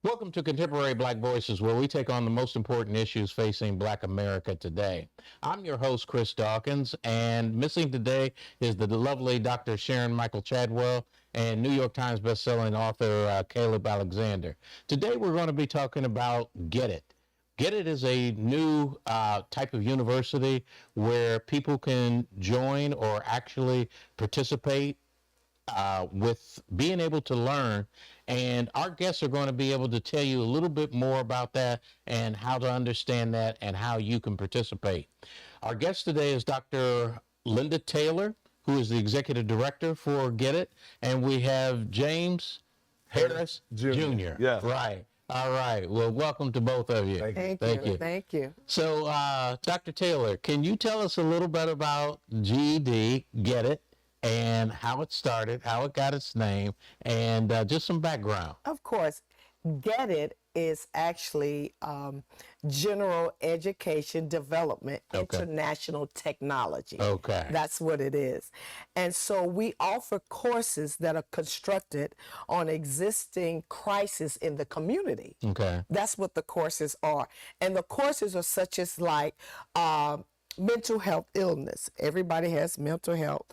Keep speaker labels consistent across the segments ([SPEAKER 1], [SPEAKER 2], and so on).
[SPEAKER 1] Welcome to Contemporary Black Voices, where we take on the most important issues facing Black America today. I'm your host, Chris Dawkins, and missing today is the lovely Dr. Sharon Michael Chadwell and New York Times bestselling author Caleb Alexander. Today we're going to be talking about GEDIT. GEDIT is a new type of university where people can join or actually participate with being able to learn. And our guests are going to be able to tell you a little bit more about that and how to understand that and how you can participate. Our guest today is Dr. Linda Taylor, who is the executive director for GEDIT. And we have James Harris Jr.
[SPEAKER 2] Yes.
[SPEAKER 1] Right. All right. Well, welcome to both of you.
[SPEAKER 3] Thank you. Thank you.
[SPEAKER 1] So, Dr. Taylor, can you tell us a little bit about GED, GEDIT, and how it started, how it got its name, and just some background?
[SPEAKER 3] Of course, GEDIT is actually General Education Development International Technology.
[SPEAKER 1] Okay.
[SPEAKER 3] That's what it is. And so we offer courses that are constructed on existing crises in the community.
[SPEAKER 1] Okay.
[SPEAKER 3] That's what the courses are. And the courses are such as like mental health illness. Everybody has mental health.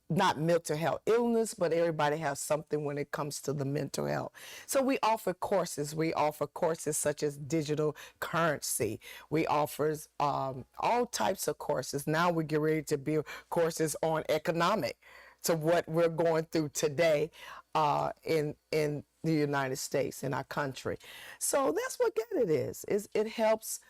[SPEAKER 3] Not mental health illness, but everybody has something when it comes to the mental health. So we offer courses. We offer courses such as digital currency. We offer all types of courses. Now we get ready to build courses on economic, to what we're going through today in the United States, in our country. So that's what GEDIT is it helps.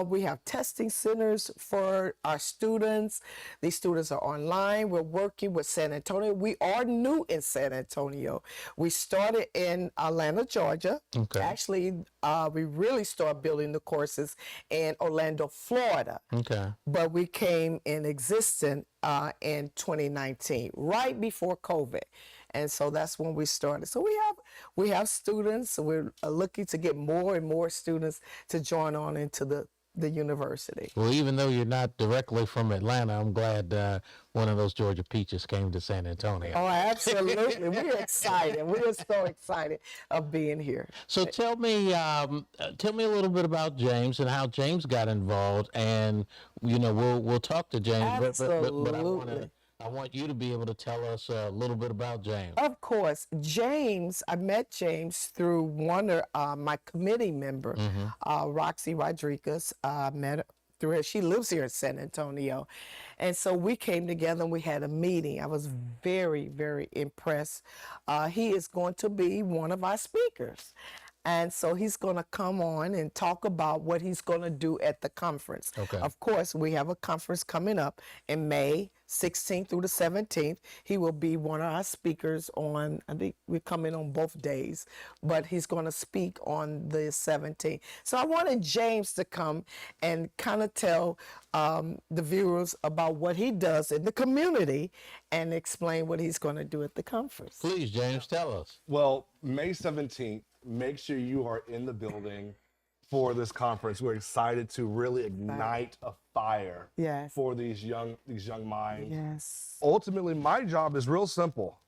[SPEAKER 3] We have testing centers for our students. These students are online. We're working with San Antonio. We are new in San Antonio. We started in Atlanta, Georgia.
[SPEAKER 1] Okay.
[SPEAKER 3] Actually, we really started building the courses in Orlando, Florida.
[SPEAKER 1] Okay.
[SPEAKER 3] But we came in existence in 2019, right before COVID. And so that's when we started. So we have students. We're looking to get more and more students to join on into the university.
[SPEAKER 1] Well, even though you're not directly from Atlanta, I'm glad one of those Georgia peaches came to San Antonio.
[SPEAKER 3] Oh, absolutely. We're excited. We're so excited of being here.
[SPEAKER 1] So tell me a little bit about James and how James got involved, and we'll talk to James.
[SPEAKER 3] Absolutely.
[SPEAKER 1] But I want you to be able to tell us a little bit about James.
[SPEAKER 3] Of course, James. I met James through one of my committee member, Roxy Rodriguez. Met her through her. She lives here in San Antonio, and so we came together and we had a meeting. I was very, very impressed. He is going to be one of our speakers. And so he's going to come on and talk about what he's going to do at the conference.
[SPEAKER 1] Okay.
[SPEAKER 3] Of course, we have a conference coming up in May 16th through the 17th. He will be one of our speakers on, I think we're coming on both days, but he's going to speak on the 17th. So I wanted James to come and kind of tell the viewers about what he does in the community and explain what he's going to do at the conference.
[SPEAKER 1] Please, James, tell us.
[SPEAKER 2] Well, May 17th, make sure you are in the building for this conference. We're excited to really ignite a fire
[SPEAKER 3] Yes.
[SPEAKER 2] for these young minds.
[SPEAKER 3] Yes.
[SPEAKER 2] Ultimately, my job is real simple.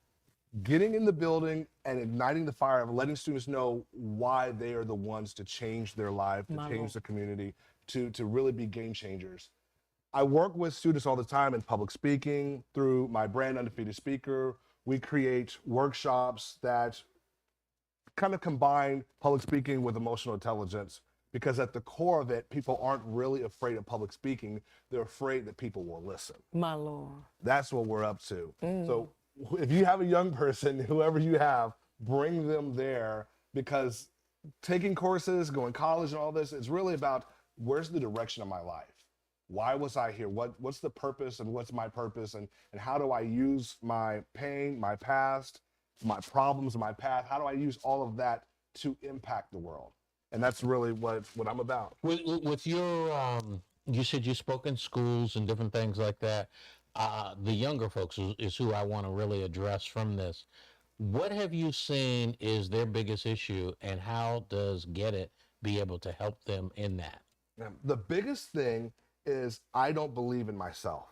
[SPEAKER 2] Getting in the building and igniting the fire of letting students know why they are the ones to change their life, to change the community, to really be game changers. I work with students all the time in public speaking through my brand Undefeated Speaker. We create workshops that kind of combine public speaking with emotional intelligence, because at the core of it, people aren't really afraid of public speaking. They're afraid that people will listen.
[SPEAKER 3] My Lord.
[SPEAKER 2] That's what we're up to. So if you have a young person, whoever you have, bring them there, because taking courses, going to college and all this, it's really about where's the direction of my life? Why was I here? What's the purpose and what's my purpose? And how do I use my pain, my past, my problems, my path? How do I use all of that to impact the world? And that's really what I'm about.
[SPEAKER 1] With your, you said you spoke in schools and different things like that. The younger folks is who I want to really address from this. What have you seen is their biggest issue, and how does GEDIT be able to help them in that?
[SPEAKER 2] The biggest thing is I don't believe in myself.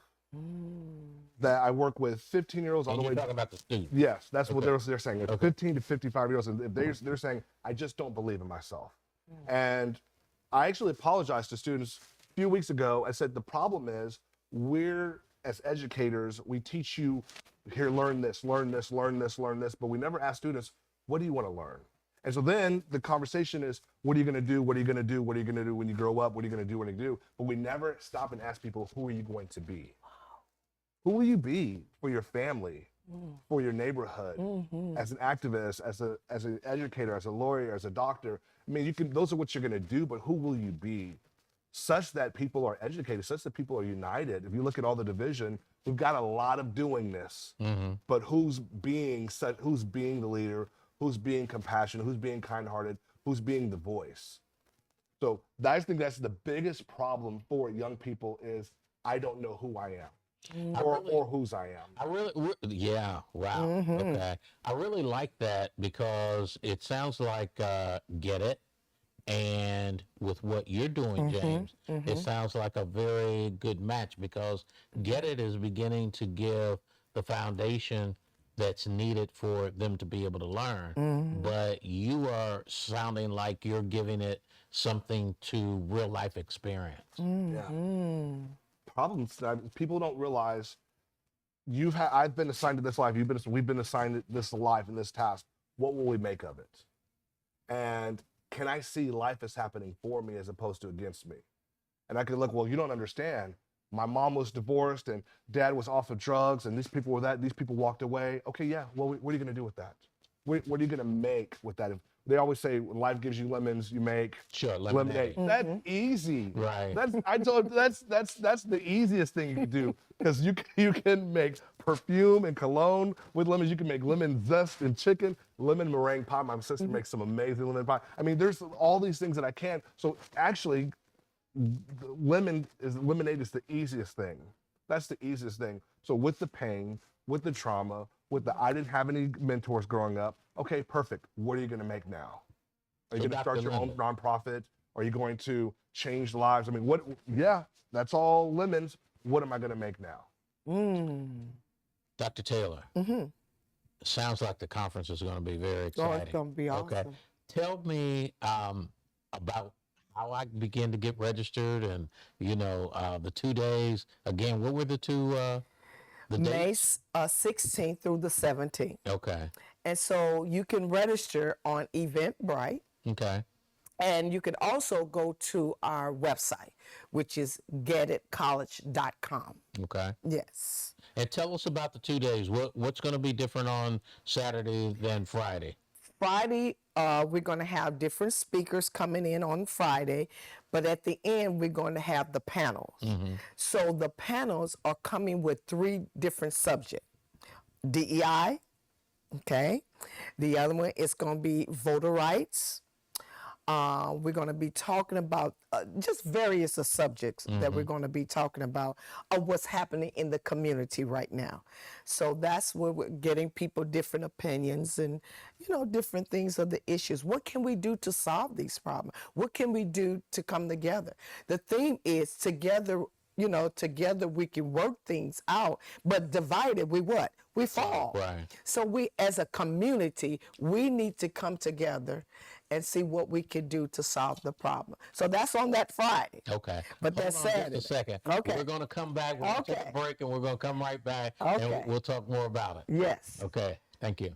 [SPEAKER 2] that I work with 15-year-olds all
[SPEAKER 1] And
[SPEAKER 2] the
[SPEAKER 1] you're
[SPEAKER 2] way.
[SPEAKER 1] talking about the student.
[SPEAKER 2] Yes, that's what
[SPEAKER 1] Okay.
[SPEAKER 2] they're saying. It's
[SPEAKER 1] Okay.
[SPEAKER 2] 15 to 55-year-olds, and they're saying, I just don't believe in myself. And I actually apologized to students a few weeks ago. I said, the problem is we're, as educators, we teach you, here, learn this, learn this, learn this, learn this, but we never ask students, what do you want to learn? And so then the conversation is, what are you going to do? What are you going to do? What are you going to do when you grow up? What are you going to do when you do? But we never stop and ask people, who are you going to be? Who will you be for your family, for your neighborhood, as an activist, as an educator, as a lawyer, as a doctor? I mean, those are what you're going to do, but who will you be? Such that people are educated, such that people are united. If you look at all the division, we've got a lot of doing this, but who's being the leader, who's being compassionate, who's being kind-hearted, who's being the voice? So I think that's the biggest problem for young people is, I don't know who I am. Or whose I am.
[SPEAKER 1] Yeah, wow. Okay. I really like that because it sounds like Get It. And with what you're doing, James, it sounds like a very good match because Get It is beginning to give the foundation that's needed for them to be able to learn. But you are sounding like you're giving it something to real life experience.
[SPEAKER 2] Yeah. Problems that people don't realize. I've been assigned to this life. We've been assigned this life and this task. What will we make of it? And can I see life as happening for me as opposed to against me? And I could look, well, you don't understand. My mom was divorced and dad was off of drugs and these people walked away. Okay, yeah, well, what are you gonna do with that? What are you gonna make with that? They always say when life gives you lemons, you make lemonade. That's easy.
[SPEAKER 1] Right.
[SPEAKER 2] That's the easiest thing you can do because you can make perfume and cologne with lemons. You can make lemon zest and chicken, lemon meringue pie. My sister makes some amazing lemon pie. I mean, there's all these things that I can. So actually, lemonade is the easiest thing. That's the easiest thing. So with the pain, with the trauma, with the I didn't have any mentors growing up. Okay, perfect. What are you going to make now? Are you going to start your own nonprofit? Are you going to change lives? I mean, yeah, that's all lemons. What am I going to make now?
[SPEAKER 1] Dr. Taylor, sounds like the conference is going to be very exciting.
[SPEAKER 3] Oh, it's going to be awesome. Okay.
[SPEAKER 1] Tell me about how I begin to get registered and, the 2 days. Again, what were the two the dates?
[SPEAKER 3] May 16th through the 17th.
[SPEAKER 1] Okay.
[SPEAKER 3] And so you can register on Eventbrite.
[SPEAKER 1] Okay.
[SPEAKER 3] And you can also go to our website, which is GEDITcollege.com.
[SPEAKER 1] Okay.
[SPEAKER 3] Yes.
[SPEAKER 1] And tell us about the 2 days. What's going to be different on Saturday than Friday?
[SPEAKER 3] Friday, we're going to have different speakers coming in on Friday, but at the end, we're going to have the panels. So the panels are coming with 3 different subjects. DEI, okay? The other one is going to be voter rights. We're going to be talking about just various subjects that we're going to be talking about of what's happening in the community right now. So that's where we're getting people different opinions and, different things of the issues. What can we do to solve these problems? What can we do to come together? The theme is together. Together we can work things out, but divided we what? We fall.
[SPEAKER 1] Right.
[SPEAKER 3] So we, as a community, we need to come together and see what we can do to solve the problem. So that's on that Friday.
[SPEAKER 1] Okay.
[SPEAKER 3] But that's Saturday.
[SPEAKER 1] Just a second.
[SPEAKER 3] Okay.
[SPEAKER 1] We're going to come back. We're going to take a break, and we're going to come right back, and we'll talk more about it.
[SPEAKER 3] Yes.
[SPEAKER 1] Okay. Thank you.